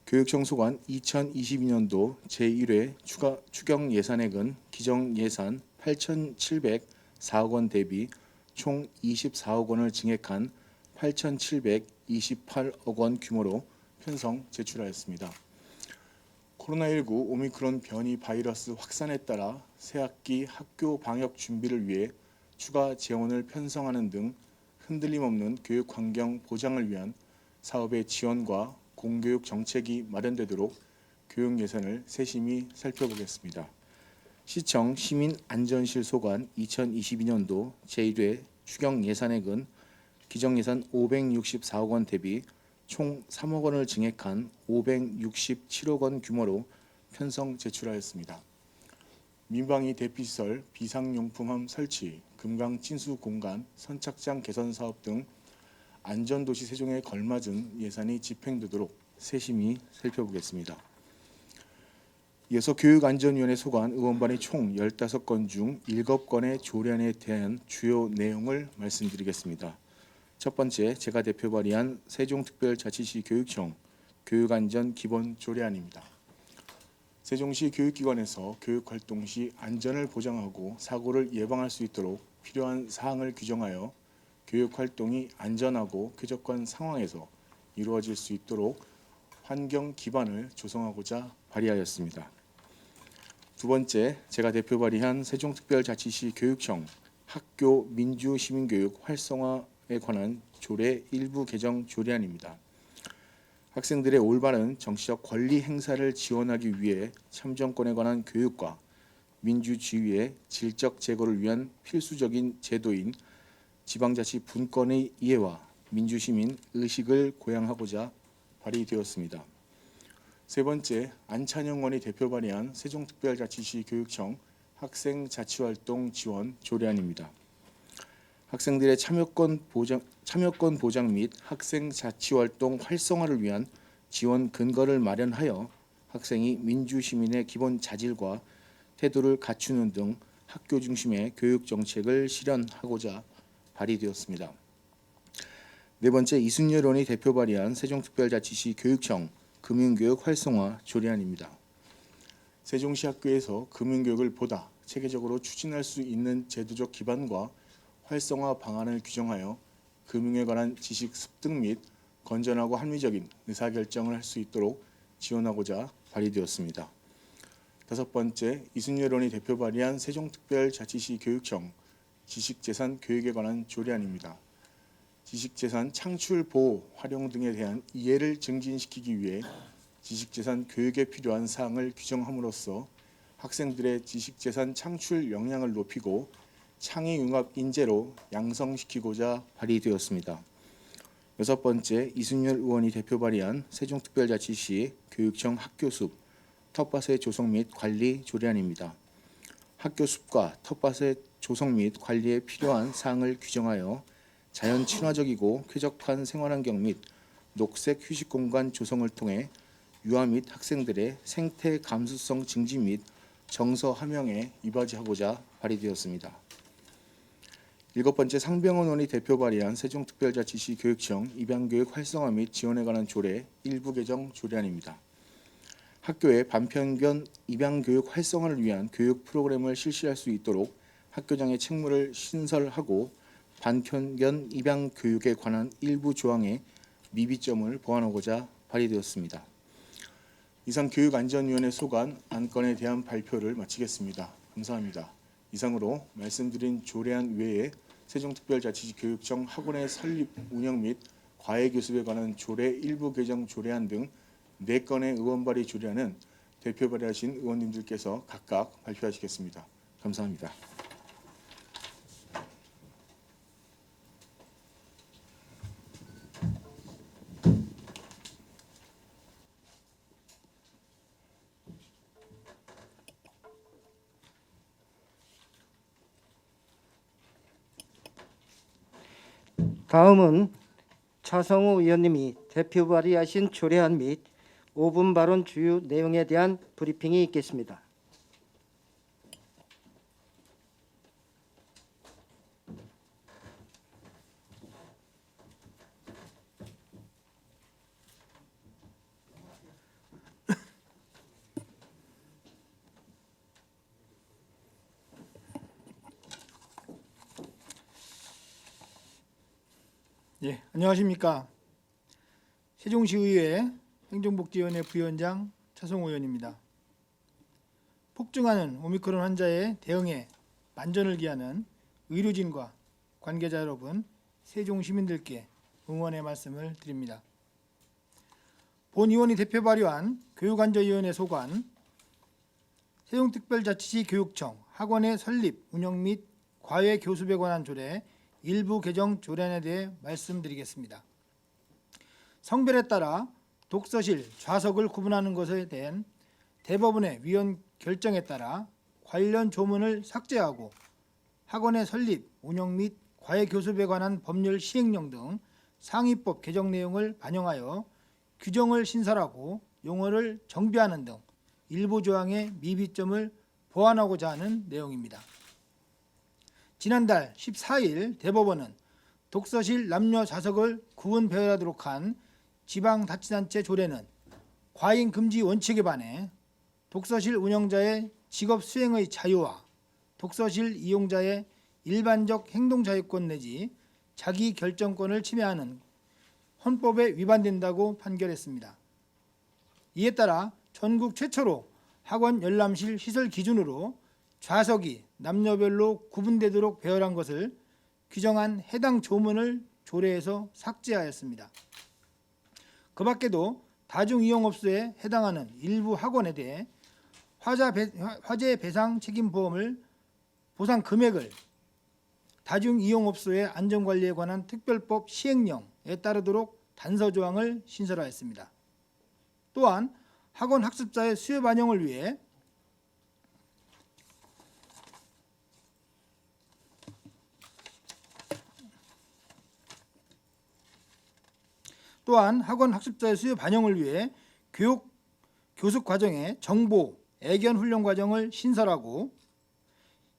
교육청 소관 2022년도 제1회 추경 예산액은 기정 예산 8,704억 원 대비 총 24억 원을 증액한 8,728억 원 규모로 편성 제출하였습니다. 코로나19 오미크론 변이 바이러스 확산에 따라 새학기 학교 방역 준비를 위해 추가 재원을 편성하는 등 흔들림 없는 교육 환경 보장을 위한 사업의 지원과 공교육 정책이 마련되도록 교육 예산을 세심히 살펴보겠습니다. 시청 시민안전실 소관 2022년도 제1회 추경 예산액은 기정예산 564억 원 대비 총 3억 원을 증액한 567억 원 규모로 편성 제출하였습니다. 민방위 대피시설, 비상용품함 설치, 금강 찐수 공간, 선착장 개선 사업 등 안전도시 세종에 걸맞은 예산이 집행되도록 세심히 살펴보겠습니다. 이어서 교육안전위원회 소관 의원반이 총 15건 중 7건의 조례안에 대한 주요 내용을 말씀드리겠습니다. 첫 번째, 제가 대표 발의한 세종특별자치시 교육청 교육안전 기본 조례안입니다. 세종시 교육기관에서 교육활동 시 안전을 보장하고 사고를 예방할 수 있도록 필요한 사항을 규정하여 교육활동이 안전하고 쾌적한 상황에서 이루어질 수 있도록 환경 기반을 조성하고자 발의하였습니다. 두 번째, 제가 대표 발의한 세종특별자치시 교육청 학교 민주시민교육 활성화에 관한 조례 일부 개정 조례안입니다. 학생들의 올바른 정치적 권리 행사를 지원하기 위해 참정권에 관한 교육과 민주주의의 질적 제고를 위한 필수적인 제도인 지방자치 분권의 이해와 민주시민 의식을 고양하고자 발의되었습니다. 세 번째, 안찬영 의원이 대표 발의한 세종특별자치시 교육청 학생자치활동 지원 조례안입니다. 학생들의 참여권 보장 및 학생자치활동 활성화를 위한 지원 근거를 마련하여 학생이 민주시민의 기본 자질과 태도를 갖추는 등 학교 중심의 교육 정책을 실현하고자 발의되었습니다. 네 번째, 이순열 의원이 대표 발의한 세종특별자치시 교육청 금융교육 활성화 조례안입니다. 세종시 학교에서 금융교육을 보다 체계적으로 추진할 수 있는 제도적 기반과 활성화 방안을 규정하여 금융에 관한 지식 습득 및 건전하고 합리적인 의사결정을 할 수 있도록 지원하고자 발의되었습니다. 다섯 번째, 이순열 의원이 대표 발의한 세종특별자치시 교육청 지식재산 교육에 관한 조례안입니다. 지식재산 창출, 보호, 활용 등에 대한 이해를 증진시키기 위해 지식재산 교육에 필요한 사항을 규정함으로써 학생들의 지식재산 창출 역량을 높이고 창의융합 인재로 양성시키고자 발의되었습니다. 여섯 번째, 이순열 의원이 대표 발의한 세종특별자치시 교육청 학교숲, 텃밭의 조성 및 관리 조례안입니다. 학교숲과 텃밭의 조성 및 관리에 필요한 사항을 규정하여 자연 친화적이고 쾌적한 생활환경 및 녹색 휴식 공간 조성을 통해 유아 및 학생들의 생태 감수성 증진 및 정서 함양에 이바지하고자 발의되었습니다. 일곱 번째, 상병원 의원이 대표 발의한 세종특별자치시 교육청 입양교육 활성화 및 지원에 관한 조례 일부 개정 조례안입니다. 학교의 반편견 입양교육 활성화를 위한 교육 프로그램을 실시할 수 있도록 학교장의 책무를 신설하고 반편견 입양교육에 관한 일부 조항의 미비점을 보완하고자 발의되었습니다. 이상 교육안전위원회 소관 안건에 대한 발표를 마치겠습니다. 감사합니다. 이상으로 말씀드린 조례안 외에 세종특별자치시 교육청 학원의 설립, 운영 및 과외교습에 관한 조례 일부 개정 조례안 등 4건의 의원 발의 조례안은 대표 발의하신 의원님들께서 각각 발표하시겠습니다. 감사합니다. 다음은 차성우 의원님이 대표 발의하신 조례안 및 5분 발언 주요 내용에 대한 브리핑이 있겠습니다. 예, 안녕하십니까. 세종시의회 행정복지위원회 부위원장 차성호 의원입니다. 폭증하는 오미크론 환자의 대응에 만전을 기하는 의료진과 관계자 여러분, 세종 시민들께 응원의 말씀을 드립니다. 본 의원이 대표 발의한 교육안전위원회 소관 세종특별자치시 교육청 학원의 설립, 운영 및 과외 교습에 관한 조례 일부 개정 조례안에 대해 말씀드리겠습니다. 성별에 따라 독서실, 좌석을 구분하는 것에 대한 대법원의 위헌 결정에 따라 관련 조문을 삭제하고 학원의 설립, 운영 및 과외 교습에 관한 법률 시행령 등 상위법 개정 내용을 반영하여 규정을 신설하고 용어를 정비하는 등 일부 조항의 미비점을 보완하고자 하는 내용입니다. 지난달 14일 대법원은 독서실 남녀 좌석을 구분 배열하도록 한 지방자치단체 조례는 과잉 금지 원칙에 반해 독서실 운영자의 직업 수행의 자유와 독서실 이용자의 일반적 행동 자유권 내지 자기 결정권을 침해하는 헌법에 위반된다고 판결했습니다. 이에 따라 전국 최초로 학원 열람실 시설 기준으로 좌석이 남녀별로 구분되도록 배열한 것을 규정한 해당 조문을 조례에서 삭제하였습니다. 그 밖에도 다중이용업소에 해당하는 일부 학원에 대해 화재 배상 책임 보험을 보상 금액을 다중이용업소의 안전관리에 관한 특별법 시행령에 따르도록 단서 조항을 신설하였습니다. 또한 학원 학습자의 수요 반영을 위해 교습 과정에 정보, 애견 훈련 과정을 신설하고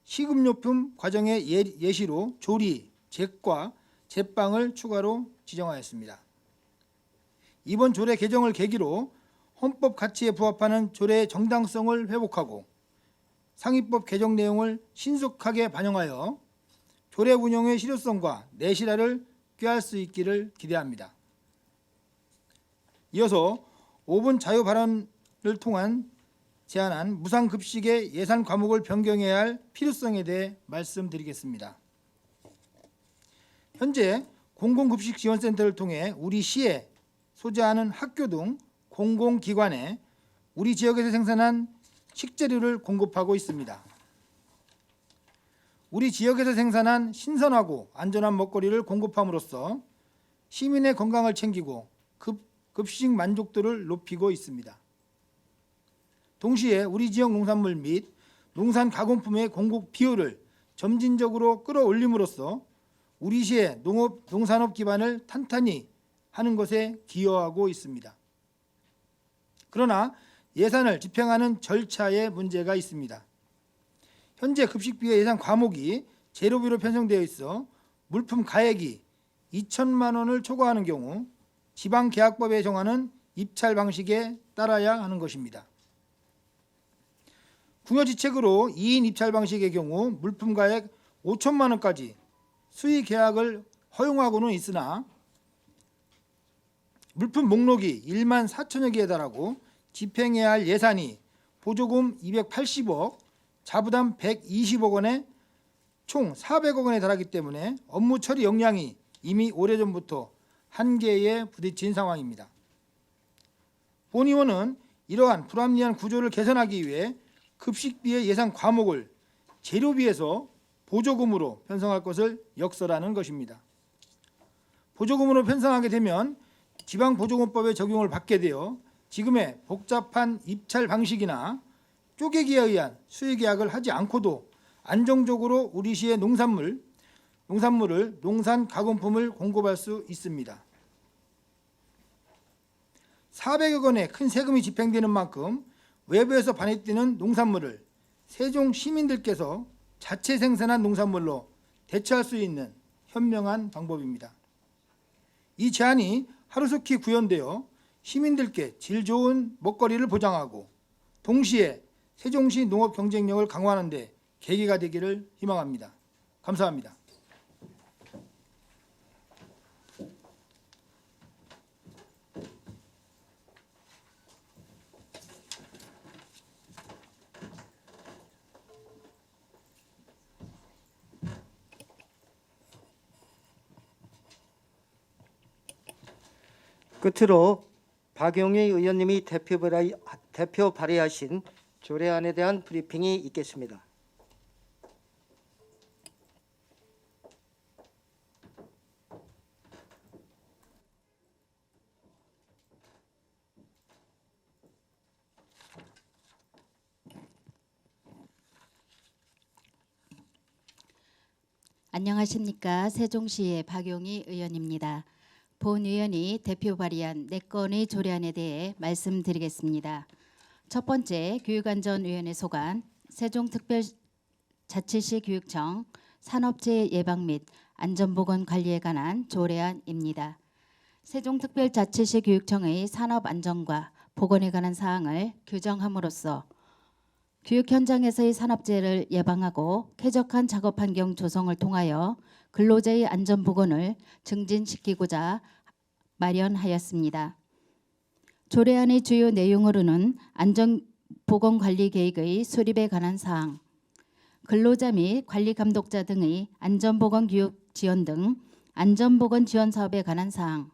식음료품 과정의 예시로 조리, 잭과 제빵을 추가로 지정하였습니다. 이번 조례 개정을 계기로 헌법 가치에 부합하는 조례의 정당성을 회복하고 상위법 개정 내용을 신속하게 반영하여 조례 운영의 실효성과 내실화를 꾀할 수 있기를 기대합니다. 이어서 5분 자유 발언을 통한 제안한 무상급식의 예산 과목을 변경해야 할 필요성에 대해 말씀드리겠습니다. 현재 공공급식지원센터를 통해 우리 시에 소재하는 학교 등 공공기관에 우리 지역에서 생산한 식재료를 공급하고 있습니다. 우리 지역에서 생산한 신선하고 안전한 먹거리를 공급함으로써 시민의 건강을 챙기고 급식 만족도를 높이고 있습니다. 동시에 우리 지역 농산물 및 농산 가공품의 공급 비율을 점진적으로 끌어올림으로써 우리 시의 농산업 기반을 탄탄히 하는 것에 기여하고 있습니다. 그러나 예산을 집행하는 절차에 문제가 있습니다. 현재 급식비의 예산 과목이 재료비로 편성되어 있어 물품 가액이 2천만 원을 초과하는 경우 지방계약법에 정하는 입찰 방식에 따라야 하는 것입니다. 궁여지책으로 2인 입찰 방식의 경우 물품 가액 5천만 원까지 수의 계약을 허용하고는 있으나 물품 목록이 1만 4천여 개에 달하고 집행해야 할 예산이 보조금 280억, 자부담 120억 원에 총 400억 원에 달하기 때문에 업무 처리 역량이 이미 오래전부터 한계에 부딪힌 상황입니다. 본 의원은 이러한 불합리한 구조를 개선하기 위해 급식비의 예산 과목을 재료비에서 보조금으로 편성할 것을 역설하는 것입니다. 보조금으로 편성하게 되면 지방보조금법의 적용을 받게 되어 지금의 복잡한 입찰 방식이나 쪼개기에 의한 수의 계약을 하지 않고도 안정적으로 우리 시의 농산물을 농산 가공품을 공급할 수 있습니다. 400억 원의 큰 세금이 집행되는 만큼 외부에서 반입되는 농산물을 세종 시민들께서 자체 생산한 농산물로 대체할 수 있는 현명한 방법입니다. 이 제안이 하루속히 구현되어 시민들께 질 좋은 먹거리를 보장하고 동시에 세종시 농업 경쟁력을 강화하는 데 계기가 되기를 희망합니다. 감사합니다. 끝으로 박용희 의원님이 대표 발의하신 조례안에 대한 브리핑이 있겠습니다. 안녕하십니까. 세종시의 박용희 의원입니다. 본 의원이 대표 발의한 4건의 조례안에 대해 말씀드리겠습니다. 첫 번째, 교육안전위원회 소관 세종특별자치시 교육청 산업재해 예방 및 안전보건관리에 관한 조례안입니다. 세종특별자치시 교육청의 산업안전과 보건에 관한 사항을 규정함으로써 교육 현장에서의 산업재해를 예방하고 쾌적한 작업환경 조성을 통하여 근로자의 안전보건을 증진시키고자 마련하였습니다. 조례안의 주요 내용으로는 안전보건관리계획의 수립에 관한 사항, 근로자 및 관리감독자 등의 안전보건교육 지원 등 안전보건 지원 사업에 관한 사항,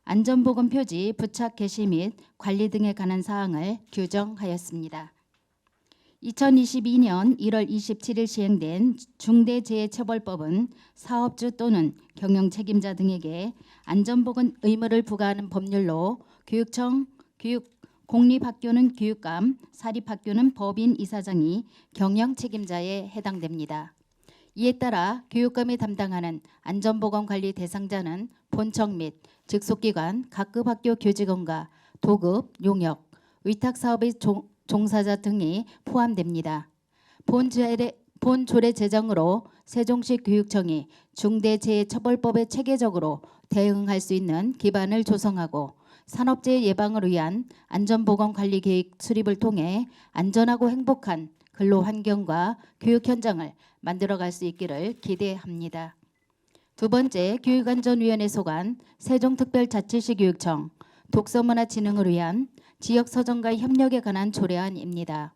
안전보건 표지 부착 개시 및 관리 등에 관한 사항을 규정하였습니다. 2022년 1월 27일 시행된 중대재해처벌법은 사업주 또는 경영책임자 등에게 안전보건 의무를 부과하는 법률로 교육청, 공립학교는 교육감, 사립학교는 법인 이사장이 경영책임자에 해당됩니다. 이에 따라 교육감이 담당하는 안전보건관리 대상자는 본청 및 직속기관, 각급 학교 교직원과 도급, 용역, 위탁사업의 종사자 등이 포함됩니다. 본 조례 제정으로 세종시 교육청이 중대재해처벌법에 체계적으로 대응할 수 있는 기반을 조성하고 산업재해 예방을 위한 안전보건관리계획 수립을 통해 안전하고 행복한 근로환경과 교육 현장을 만들어갈 수 있기를 기대합니다. 두 번째, 교육안전위원회 소관 세종특별자치시 교육청 독서문화 진흥을 위한 지역서점과의 협력에 관한 조례안입니다.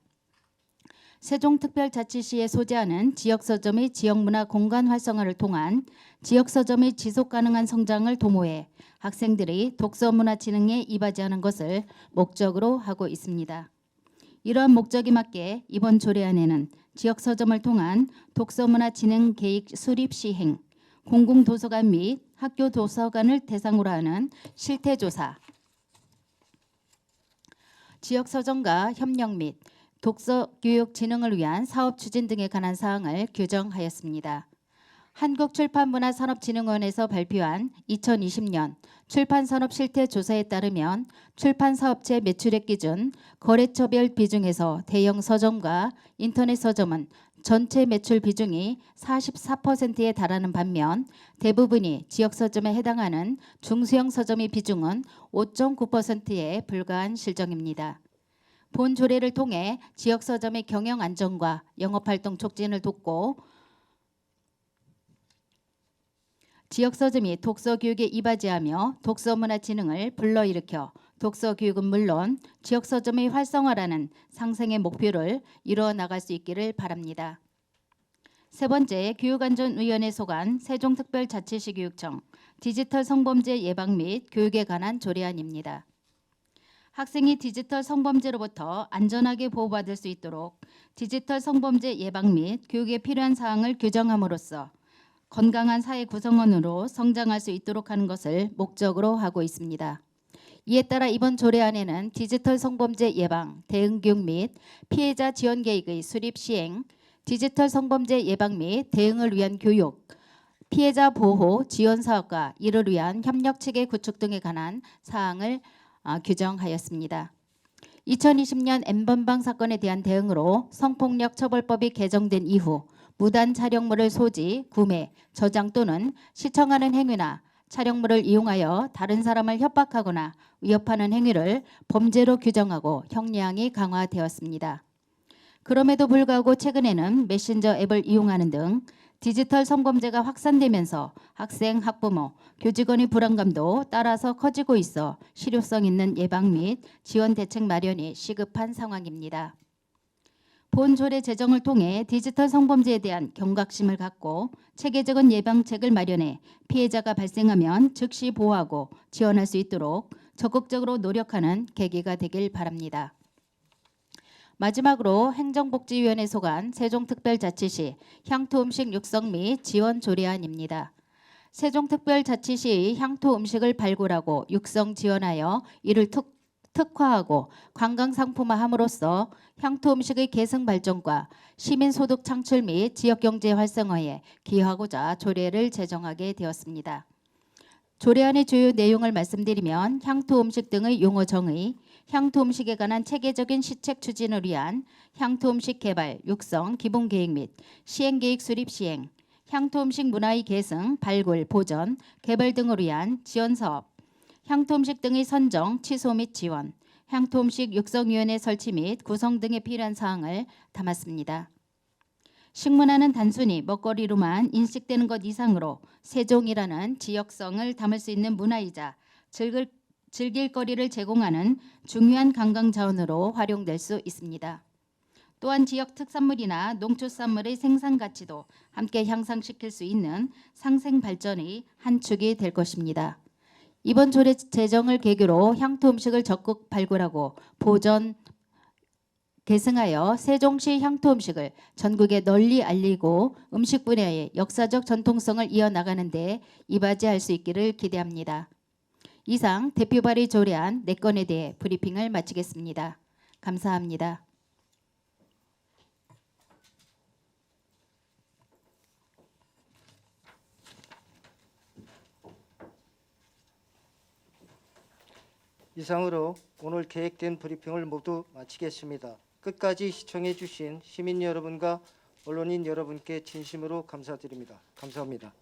세종특별자치시에 소재하는 지역서점의 지역문화 공간 활성화를 통한 지역서점의 지속가능한 성장을 도모해 학생들이 독서문화 진흥에 이바지하는 것을 목적으로 하고 있습니다. 이러한 목적에 맞게 이번 조례안에는 지역서점을 통한 독서문화 진흥 계획 수립 시행, 공공도서관 및 학교 도서관을 대상으로 하는 실태조사, 지역서점과 협력 및 독서교육 진흥을 위한 사업 추진 등에 관한 사항을 규정하였습니다. 한국출판문화산업진흥원에서 발표한 2020년 출판산업 실태조사에 따르면 출판사업체 매출액 기준 거래처별 비중에서 대형 서점과 인터넷 서점은 전체 매출 비중이 44%에 달하는 반면 대부분이 지역서점에 해당하는 중소형 서점의 비중은 5.9%에 불과한 실정입니다. 본 조례를 통해 지역서점의 경영 안정과 영업활동 촉진을 돕고 지역서점이 독서교육에 이바지하며 독서문화 진흥을 불러일으켜 독서교육은 물론 지역서점의 활성화라는 상생의 목표를 이루어 나갈 수 있기를 바랍니다. 세 번째, 교육안전위원회 소관 세종특별자치시 교육청 디지털 성범죄 예방 및 교육에 관한 조례안입니다. 학생이 디지털 성범죄로부터 안전하게 보호받을 수 있도록 디지털 성범죄 예방 및 교육에 필요한 사항을 규정함으로써 건강한 사회 구성원으로 성장할 수 있도록 하는 것을 목적으로 하고 있습니다. 이에 따라 이번 조례안에는 디지털 성범죄 예방, 대응 교육 및 피해자 지원 계획의 수립 시행, 디지털 성범죄 예방 및 대응을 위한 교육, 피해자 보호 지원 사업과 이를 위한 협력 체계 구축 등에 관한 사항을 규정하였습니다. 2020년 N번방 사건에 대한 대응으로 성폭력 처벌법이 개정된 이후 무단 촬영물을 소지, 구매, 저장 또는 시청하는 행위나 촬영물을 이용하여 다른 사람을 협박하거나 위협하는 행위를 범죄로 규정하고 형량이 강화되었습니다. 그럼에도 불구하고 최근에는 메신저 앱을 이용하는 등 디지털 성범죄가 확산되면서 학생, 학부모, 교직원의 불안감도 따라서 커지고 있어 실효성 있는 예방 및 지원 대책 마련이 시급한 상황입니다. 본 조례 제정을 통해 디지털 성범죄에 대한 경각심을 갖고 체계적인 예방책을 마련해 피해자가 발생하면 즉시 보호하고 지원할 수 있도록 적극적으로 노력하는 계기가 되길 바랍니다. 마지막으로 행정복지위원회 소관 세종특별자치시 향토음식 육성 및 지원 조례안입니다. 세종특별자치시의 향토음식을 발굴하고 육성 지원하여 이를 특화하고 관광상품화함으로써 향토음식의 계승 발전과 시민소득 창출 및 지역경제 활성화에 기여하고자 조례를 제정하게 되었습니다. 조례안의 주요 내용을 말씀드리면 향토음식 등의 용어 정의, 향토음식에 관한 체계적인 시책 추진을 위한 향토음식 개발, 육성, 기본계획 및 시행계획 수립 시행, 향토음식 문화의 계승, 발굴, 보전, 개발 등을 위한 지원사업, 향토음식 등의 선정, 취소 및 지원, 향토음식 육성위원회 설치 및 구성 등에 필요한 사항을 담았습니다. 식문화는 단순히 먹거리로만 인식되는 것 이상으로 세종이라는 지역성을 담을 수 있는 문화이자 즐길 거리를 제공하는 중요한 관광 자원으로 활용될 수 있습니다. 또한 지역 특산물이나 농축산물의 생산 가치도 함께 향상시킬 수 있는 상생 발전의 한 축이 될 것입니다. 이번 조례 제정을 계기로 향토 음식을 적극 발굴하고 보존, 계승하여 세종시 향토 음식을 전국에 널리 알리고 음식 분야의 역사적 전통성을 이어나가는 데 이바지할 수 있기를 기대합니다. 이상 대표 발의 조례안 4건에 대해 브리핑을 마치겠습니다. 감사합니다. 이상으로 오늘 계획된 브리핑을 모두 마치겠습니다. 끝까지 시청해 주신 시민 여러분과 언론인 여러분께 진심으로 감사드립니다. 감사합니다.